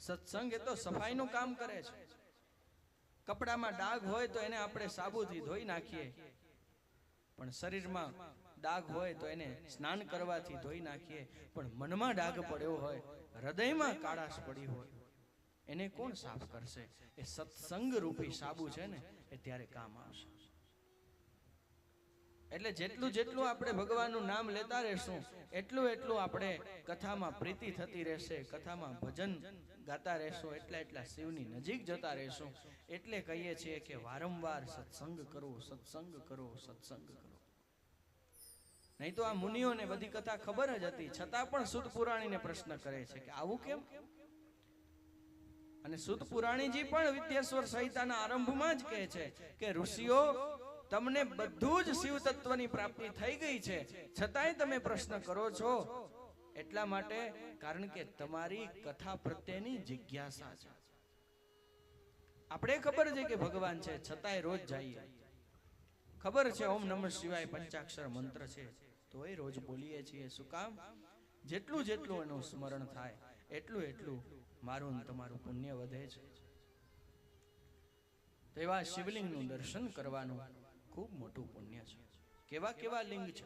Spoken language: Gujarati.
સત્સંગ એ તો સફાઈનું કામ કરે છે. કપડામાં ડાઘ હોય તો એને આપણે સાબુથી ધોઈ નાખીએ, પણ શરીરમાં ડાઘ હોય તો એને સ્નાન કરવાથી ધોઈ નાખીએ. પણ મનમાં ડાઘ પડ્યો હોય, હૃદયમાં કાળાશ પડી હોય, એને કોણ સાફ કરશે? એ સત્સંગ રૂપી સાબુ છે ને, એ ત્યારે કામ આવશે. એટલે જેટલું જેટલું આપણે ભગવાનનું નામ લેતા રહેશું, એટલું એટલું આપણે કથામાં પ્રીતિ થતી રહેશે, કથામાં ભજન ગાતા રહેશું, એટલા શિવની નજીક જતા રહેશું. એટલે કહીએ છીએ કે વારંવાર સત્સંગ કરો, સત્સંગ કરો, સત્સંગ કરો. નહીં તો આ મુનિઓને બધી કથા ખબર જ હતી, છતાં પણ સૂત પુરાણીને પ્રશ્ન કરે છે કે આવું કેમ? અને સૂત પુરાણીજી પણ વિદ્યેશ્વર સંહિતાના આરંભમાં જ કહે છે કે ઋષિઓ, તમને બધું જ શિવ તત્વની પ્રાપ્તિ થઈ ગઈ છે, છતાંય તમે પ્રશ્ન કરો છો. એટલા માટે, કારણ કે તમારી કથા પ્રત્યેની જિજ્ઞાસા છે. આપણે ખબર છે કે ભગવાન છે, છતાંય રોજ જઈએ. ખબર છે ઓમ નમઃ શિવાય પંચાક્ષર મંત્ર છે, તોય રોજ બોલીએ છીએ. શું કામ? જેટલું જેટલું એનું સ્મરણ થાય, એટલું એટલું મારું ને તમારું પુણ્ય વધે છે. તેવા શિવલિંગનું દર્શન કરવાનું ખૂબ મોટું પુણ્ય છે. કેવા કેવા લિંગ છે.